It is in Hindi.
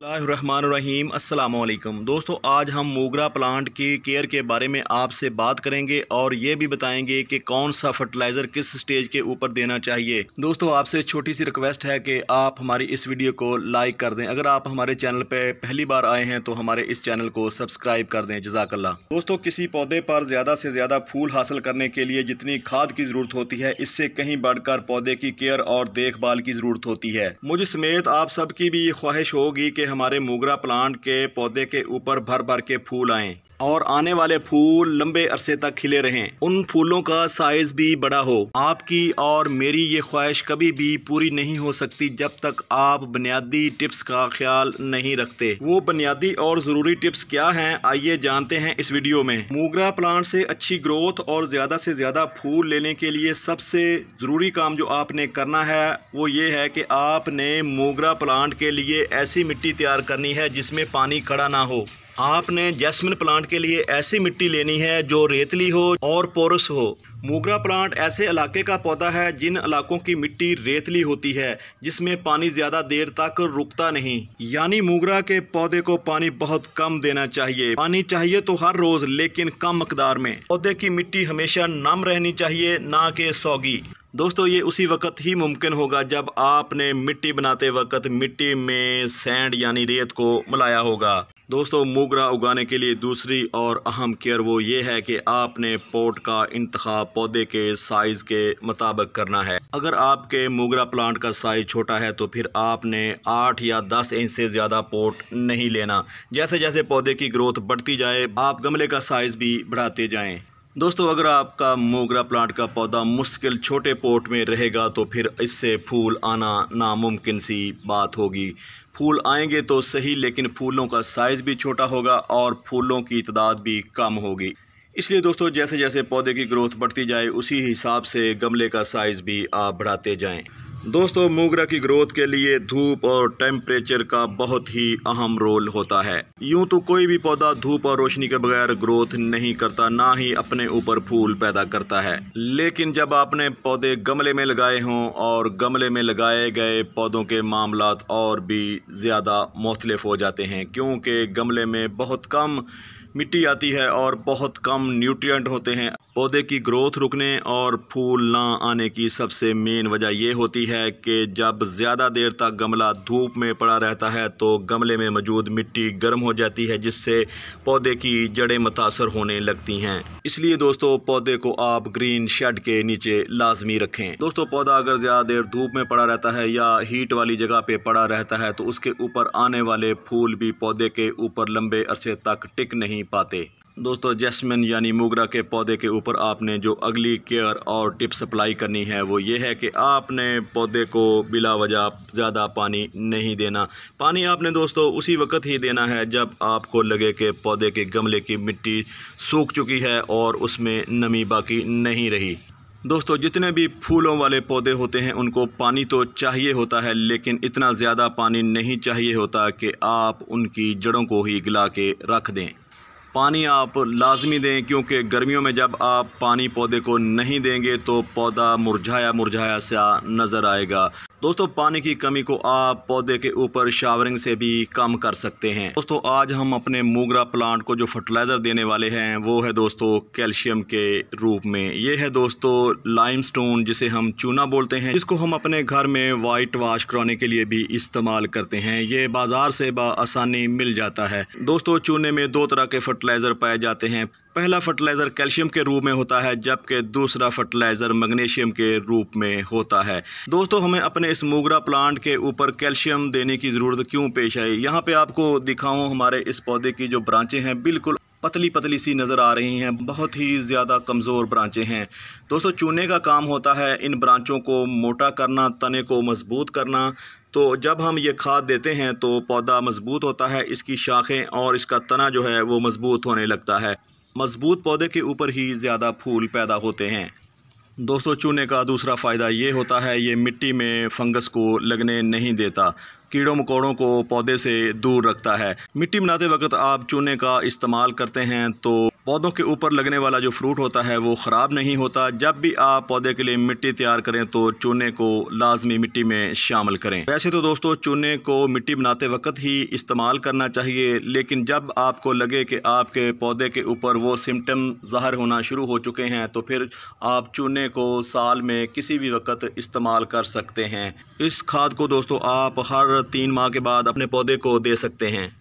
बिस्मिल्लाहिर्रहमानिर्रहीम अस्सलाम वालेकुम दोस्तों, आज हम मोगरा प्लांट की केयर के बारे में आपसे बात करेंगे और ये भी बताएंगे कि कौन सा फर्टिलाइज़र किस स्टेज के ऊपर देना चाहिए। दोस्तों, आपसे छोटी सी रिक्वेस्ट है कि आप हमारी इस वीडियो को लाइक कर दें। अगर आप हमारे चैनल पे पहली बार आए हैं तो हमारे इस चैनल को सब्सक्राइब कर दें। जज़ाकल्लाह। दोस्तों, किसी पौधे पर ज़्यादा से ज़्यादा फूल हासिल करने के लिए जितनी खाद की ज़रूरत होती है, इससे कहीं बढ़कर पौधे की केयर और देखभाल की ज़रूरत होती है। मुझ समेत आप सबकी भी ये ख्वाहिश होगी कि हमारे मोगरा प्लांट के पौधे के ऊपर भर भर के फूल आएं और आने वाले फूल लंबे अरसे तक खिले रहें, उन फूलों का साइज भी बड़ा हो। आपकी और मेरी ये ख्वाहिश कभी भी पूरी नहीं हो सकती जब तक आप बुनियादी टिप्स का ख्याल नहीं रखते। वो बुनियादी और ज़रूरी टिप्स क्या हैं, आइए जानते हैं इस वीडियो में। मोगरा प्लांट से अच्छी ग्रोथ और ज़्यादा से ज़्यादा फूल लेने के लिए सबसे ज़रूरी काम जो आपने करना है वो ये है कि आपने मोगरा प्लांट के लिए ऐसी मिट्टी तैयार करनी है जिसमें पानी खड़ा ना हो। आपने जैस्मिन प्लांट के लिए ऐसी मिट्टी लेनी है जो रेतली हो और पोरस हो। मोगरा प्लांट ऐसे इलाके का पौधा है जिन इलाकों की मिट्टी रेतली होती है, जिसमें पानी ज़्यादा देर तक रुकता नहीं। यानी मोगरा के पौधे को पानी बहुत कम देना चाहिए। पानी चाहिए तो हर रोज़, लेकिन कम मकदार में। पौधे की मिट्टी हमेशा नम रहनी चाहिए, ना कि सौगी। दोस्तों, ये उसी वक्त ही मुमकिन होगा जब आपने मिट्टी बनाते वक्त मिट्टी में सैंड यानी रेत को मिलाया होगा। दोस्तों, मोगरा उगाने के लिए दूसरी और अहम केयर वो ये है कि आपने पॉट का इंतखाब पौधे के साइज़ के मुताबिक करना है। अगर आपके मोगरा प्लांट का साइज़ छोटा है तो फिर आपने 8 या 10 इंच से ज़्यादा पॉट नहीं लेना। जैसे जैसे पौधे की ग्रोथ बढ़ती जाए, आप गमले का साइज़ भी बढ़ाते जाएँ। दोस्तों, अगर आपका मोगरा प्लांट का पौधा मुश्किल छोटे पॉट में रहेगा तो फिर इससे फूल आना नामुमकिन सी बात होगी। फूल आएंगे तो सही, लेकिन फूलों का साइज़ भी छोटा होगा और फूलों की तादाद भी कम होगी। इसलिए दोस्तों, जैसे जैसे पौधे की ग्रोथ बढ़ती जाए उसी हिसाब से गमले का साइज़ भी आप बढ़ाते जाएं। दोस्तों, मोगरा की ग्रोथ के लिए धूप और टेम्परेचर का बहुत ही अहम रोल होता है। यूं तो कोई भी पौधा धूप और रोशनी के बगैर ग्रोथ नहीं करता, ना ही अपने ऊपर फूल पैदा करता है। लेकिन जब आपने पौधे गमले में लगाए हों और गमले में लगाए गए पौधों के मामलात और भी ज़्यादा मुख्तलिफ हो जाते हैं, क्योंकि गमले में बहुत कम मिट्टी आती है और बहुत कम न्यूट्रिएंट होते हैं। पौधे की ग्रोथ रुकने और फूल ना आने की सबसे मेन वजह यह होती है कि जब ज़्यादा देर तक गमला धूप में पड़ा रहता है तो गमले में मौजूद मिट्टी गर्म हो जाती है, जिससे पौधे की जड़ें मुतासर होने लगती हैं। इसलिए दोस्तों, पौधे को आप ग्रीन शेड के नीचे लाजमी रखें। दोस्तों, पौधा अगर ज़्यादा देर धूप में पड़ा रहता है या हीट वाली जगह पे पड़ा रहता है तो उसके ऊपर आने वाले फूल भी पौधे के ऊपर लंबे अरसे तक टिक नहीं पाते। दोस्तों, जैस्मिन यानी मोगरा के पौधे के ऊपर आपने जो अगली केयर और टिप्स अप्लाई करनी है वो ये है कि आपने पौधे को बिला वजह ज़्यादा पानी नहीं देना। पानी आपने दोस्तों उसी वक्त ही देना है जब आपको लगे कि पौधे के गमले की मिट्टी सूख चुकी है और उसमें नमी बाकी नहीं रही। दोस्तों, जितने भी फूलों वाले पौधे होते हैं उनको पानी तो चाहिए होता है, लेकिन इतना ज़्यादा पानी नहीं चाहिए होता कि आप उनकी जड़ों को ही गला के रख दें। पानी आप लाजमी दें, क्योंकि गर्मियों में जब आप पानी पौधे को नहीं देंगे तो पौधा मुरझाया मुरझाया सा नज़र आएगा। दोस्तों, पानी की कमी को आप पौधे के ऊपर शावरिंग से भी कम कर सकते हैं। दोस्तों, आज हम अपने मोगरा प्लांट को जो फर्टिलाइज़र देने वाले हैं वो है दोस्तों कैल्शियम के रूप में। ये है दोस्तों लाइमस्टोन, जिसे हम चूना बोलते हैं, जिसको हम अपने घर में वाइट वाश कराने के लिए भी इस्तेमाल करते हैं। ये बाज़ार से आसानी मिल जाता है। दोस्तों, चूने में 2 तरह के फर्टिलाइज़र पाए जाते हैं। पहला फर्टिलाइज़र कैल्शियम के रूप में होता है, जबकि दूसरा फर्टिलाइज़र मैग्नीशियम के रूप में होता है। दोस्तों, हमें अपने इस मोगरा प्लांट के ऊपर कैल्शियम देने की ज़रूरत क्यों पेश आई? यहाँ पे आपको दिखाऊं, हमारे इस पौधे की जो ब्रांचें हैं बिल्कुल पतली पतली सी नज़र आ रही हैं, बहुत ही ज़्यादा कमज़ोर ब्रांचें हैं। दोस्तों, चूने का काम होता है इन ब्रांचों को मोटा करना, तने को मजबूत करना। तो जब हम ये खाद देते हैं तो पौधा मजबूत होता है, इसकी शाखें और इसका तना जो है वो मजबूत होने लगता है। मजबूत पौधे के ऊपर ही ज़्यादा फूल पैदा होते हैं। दोस्तों, चूने का दूसरा फ़ायदा ये होता है, ये मिट्टी में फंगस को लगने नहीं देता, कीड़ों मकोड़ों को पौधे से दूर रखता है। मिट्टी बनाते वक्त आप चूने का इस्तेमाल करते हैं तो पौधों के ऊपर लगने वाला जो फ्रूट होता है वो ख़राब नहीं होता। जब भी आप पौधे के लिए मिट्टी तैयार करें तो चूने को लाजमी मिट्टी में शामिल करें। वैसे तो दोस्तों चूने को मिट्टी बनाते वक्त ही इस्तेमाल करना चाहिए, लेकिन जब आपको लगे कि आपके पौधे के ऊपर वो सिम्टम ज़ाहिर होना शुरू हो चुके हैं तो फिर आप चूने को साल में किसी भी वक्त इस्तेमाल कर सकते हैं। इस खाद को दोस्तों आप हर 3 माह के बाद अपने पौधे को दे सकते हैं।